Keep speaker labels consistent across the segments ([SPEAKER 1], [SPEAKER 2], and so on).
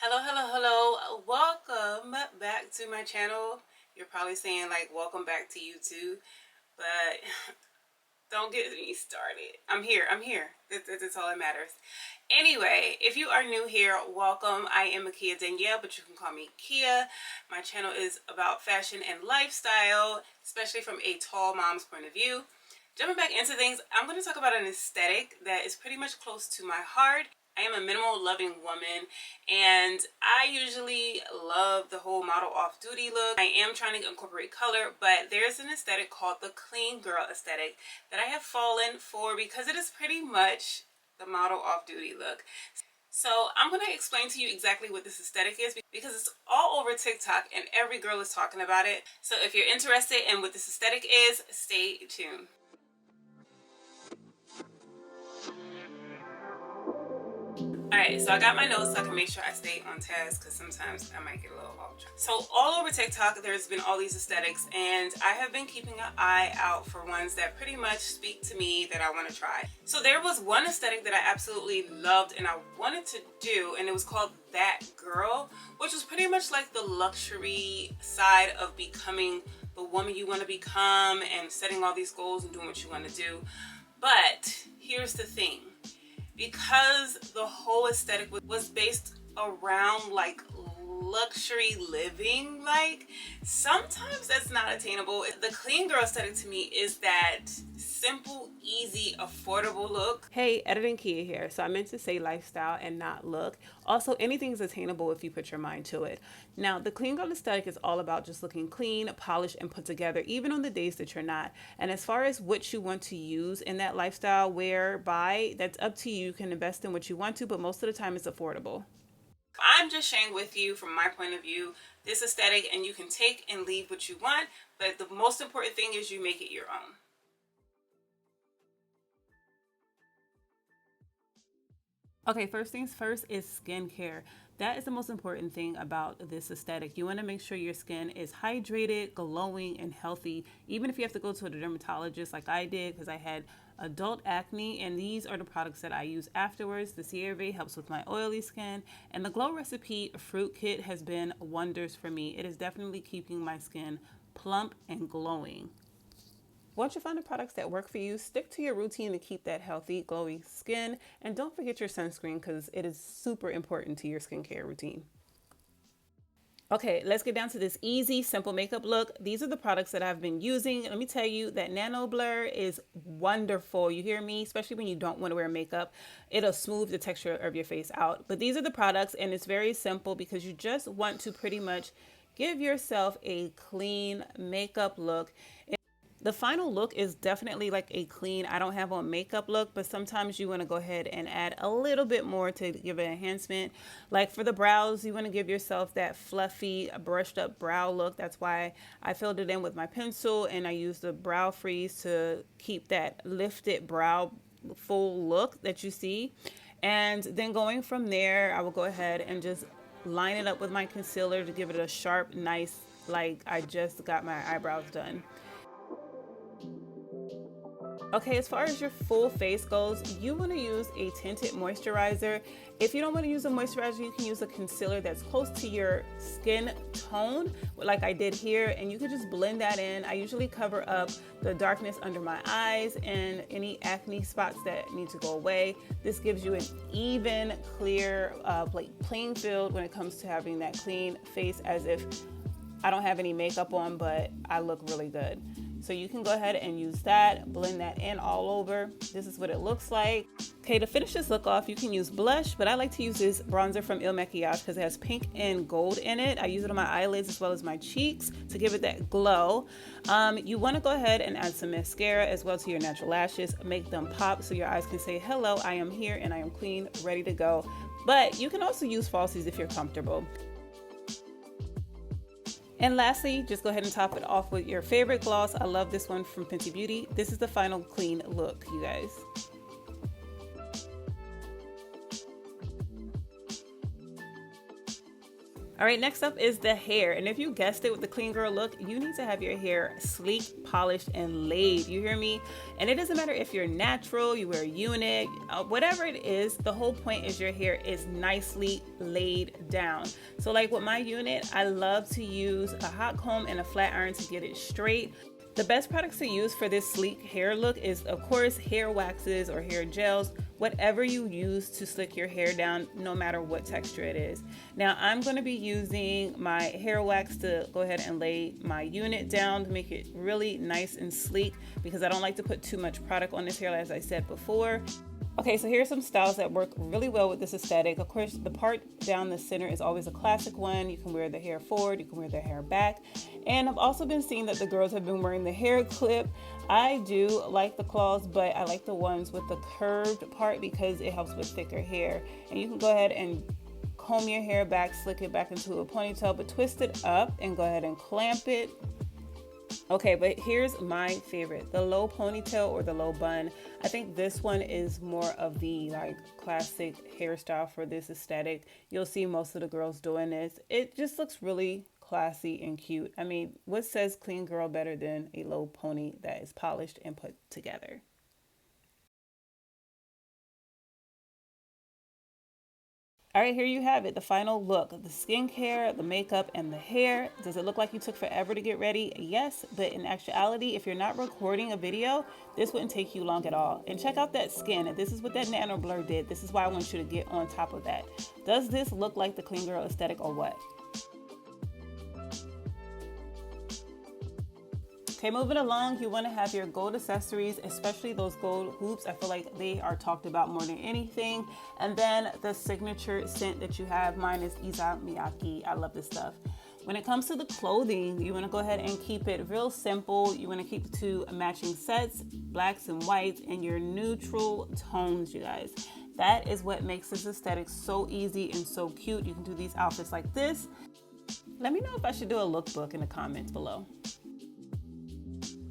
[SPEAKER 1] Hello. Welcome back to my channel. You're probably saying like, welcome back to YouTube, but don't get me started. I'm here. That's all that matters. Anyway, if you are new here, welcome. I am Makia Danielle, but you can call me Kia. My channel is about fashion and lifestyle, especially from a tall mom's point of view. Jumping back into things, I'm going to talk about an aesthetic that is pretty much close to my heart. I am a minimal loving woman, and I usually love the whole model off-duty look. I am trying to incorporate color, but there's an aesthetic called the clean girl aesthetic that I have fallen for because it is pretty much the model off-duty look. So I'm going to explain to you exactly what this aesthetic is because it's all over TikTok and every girl is talking about it. So if you're interested in what this aesthetic is, stay tuned. Alright, so I got my notes so I can make sure I stay on task because sometimes I might get a little off track. So all over TikTok there's been all these aesthetics, and I have been keeping an eye out for ones that pretty much speak to me that I want to try. So there was one aesthetic that I absolutely loved and I wanted to do, and it was called That Girl, which was pretty much like the luxury side of becoming the woman you want to become and setting all these goals and doing what you want to do. But here's the thing. Because the whole aesthetic was based around like luxury living, like sometimes that's not attainable. The clean girl aesthetic to me is that simple, easy, affordable look. Hey, editing Kia here. So I meant to say lifestyle and not look. Also, anything's attainable if you put your mind to it. Now, the clean girl aesthetic is all about just looking clean, polished, and put together, even on the days that you're not. And as far as what you want to use in that lifestyle, whereby that's up to you. You can invest in what you want to, but most of the time it's affordable. I'm just sharing with you from my point of view this aesthetic, and you can take and leave what you want, but the most important thing is you make it your own. Okay, first things first is skincare. That is the most important thing about this aesthetic. You want to make sure your skin is hydrated, glowing, and healthy, even if you have to go to a dermatologist like I did because I had adult acne, and these are the products that I use afterwards. The CeraVe helps with my oily skin, and the Glow Recipe Fruit Kit has been wonders for me. It is definitely keeping my skin plump and glowing. Once you find the products that work for you, stick to your routine to keep that healthy, glowy skin. And don't forget your sunscreen because it is super important to your skincare routine. Okay, let's get down to this easy, simple makeup look. These are the products that I've been using. Let me tell you that Nano Blur is wonderful. You hear me? Especially when you don't want to wear makeup. It'll smooth the texture of your face out. But these are the products, and it's very simple because you just want to pretty much give yourself a clean makeup look. The final look is definitely like a clean, I don't have on makeup look, but sometimes you want to go ahead and add a little bit more to give it enhancement. Like for the brows, you want to give yourself that fluffy, brushed up brow look. That's why I filled it in with my pencil, and I used the brow freeze to keep that lifted brow full look that you see. And then going from there, I will go ahead and just line it up with my concealer to give it a sharp, nice, like I just got my eyebrows done. Okay, as far as your full face goes, you want to use a tinted moisturizer. If you don't want to use a moisturizer, you can use a concealer that's close to your skin tone, like I did here, and you can just blend that in. I usually cover up the darkness under my eyes and any acne spots that need to go away. This gives you an even, clear, like playing field when it comes to having that clean face, as if I don't have any makeup on, but I look really good. So you can go ahead and use that, blend that in all over. This is what it looks like. Okay, to finish this look off, you can use blush, but I like to use this bronzer from Il Makiage because it has pink and gold in it. I use it on my eyelids as well as my cheeks to give it that glow. You want to go ahead and add some mascara as well to your natural lashes. Make them pop so your eyes can say, hello, I am here and I am clean, ready to go. But you can also use falsies if you're comfortable. And lastly, just go ahead and top it off with your favorite gloss. I love this one from Fenty Beauty. This is the final clean look, you guys. All right, next up is the hair. And if you guessed it with the clean girl look, you need to have your hair sleek, polished, and laid. You hear me? And it doesn't matter if you're natural, you wear a unit, whatever it is, the whole point is your hair is nicely laid down. So like with my unit, I love to use a hot comb and a flat iron to get it straight. The best products to use for this sleek hair look is, of course, hair waxes or hair gels, whatever you use to slick your hair down, no matter what texture it is. Now, I'm going to be using my hair wax to go ahead and lay my unit down to make it really nice and sleek, because I don't like to put too much product on this hair, as I said before. Okay, so here's some styles that work really well with this aesthetic. Of course, the part down the center is always a classic one. You can wear the hair forward, you can wear the hair back. And I've also been seeing that the girls have been wearing the hair clip. I do like the claws, but I like the ones with the curved part because it helps with thicker hair. And you can go ahead and comb your hair back, slick it back into a ponytail, but twist it up and go ahead and clamp it. Okay, but here's my favorite, the low ponytail or the low bun. I think this one is more of the like classic hairstyle for this aesthetic. You'll see most of the girls doing this. It just looks really classy and cute. I mean, what says clean girl better than a low pony that is polished and put together? All right, here you have it, the final look, the skincare, the makeup, and the hair. Does it look like you took forever to get ready? Yes, but in actuality, if you're not recording a video, this wouldn't take you long at all. And check out that skin. This is what that nano blur did. This is why I want you to get on top of that. Does this look like the clean girl aesthetic or what? Okay, moving along, you want to have your gold accessories, especially those gold hoops. I feel like they are talked about more than anything. And then the signature scent that you have, mine is Issey Miyake. I love this stuff. When it comes to the clothing, you want to go ahead and keep it real simple. You want to keep it to matching sets, blacks and whites, and your neutral tones, you guys. That is what makes this aesthetic so easy and so cute. You can do these outfits like this. Let me know if I should do a lookbook in the comments below.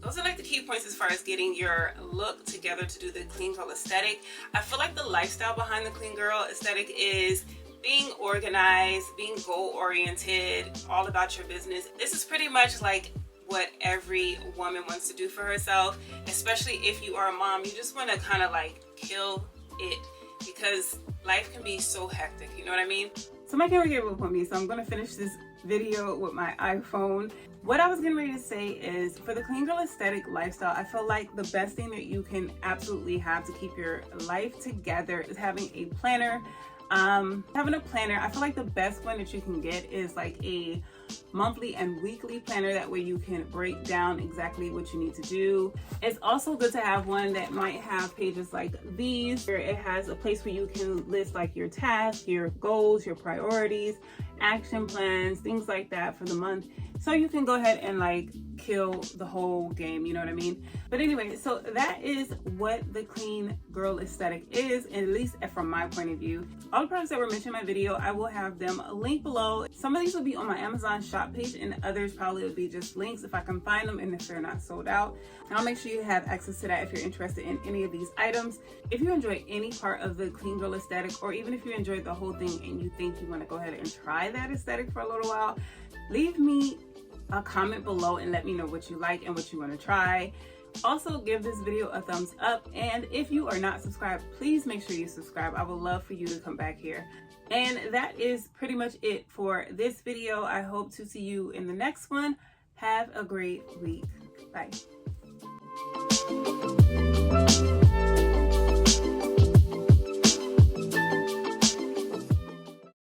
[SPEAKER 1] Those are like the key points as far as getting your look together to do the clean girl aesthetic. I feel like the lifestyle behind the clean girl aesthetic is being organized, being goal oriented, all about your business. This is pretty much like what every woman wants to do for herself, especially if you are a mom. You just want to kind of like kill it because life can be so hectic, you know what I mean? So my camera gave up on me, so I'm going to finish this video with my iPhone. What I was getting ready to say is, for the clean girl aesthetic lifestyle, I feel like the best thing that you can absolutely have to keep your life together is having a planner. Having a planner, I feel like the best one that you can get is like a monthly and weekly planner. That way you can break down exactly what you need to do. It's also good to have one that might have pages like these, where it has a place where you can list like your tasks, your goals, your priorities, action plans, things like that for the month. So you can go ahead and like kill the whole game, you know what I mean? But anyway, so that is what the clean girl aesthetic is, at least from my point of view. All the products that were mentioned in my video, I will have them linked below. Some of these will be on my Amazon shop page, and others probably will be just links if I can find them and if they're not sold out. And I'll make sure you have access to that if you're interested in any of these items. If you enjoy any part of the clean girl aesthetic, or even if you enjoyed the whole thing and you think you want to go ahead and try that aesthetic for a little while, leave me a comment below and let me know what you like and what you want to try. Also, give this video a thumbs up, and if you are not subscribed, please make sure you subscribe. I would love for you to come back here. And that is pretty much it for this video. I hope to see you in the next one. Have a great week. Bye.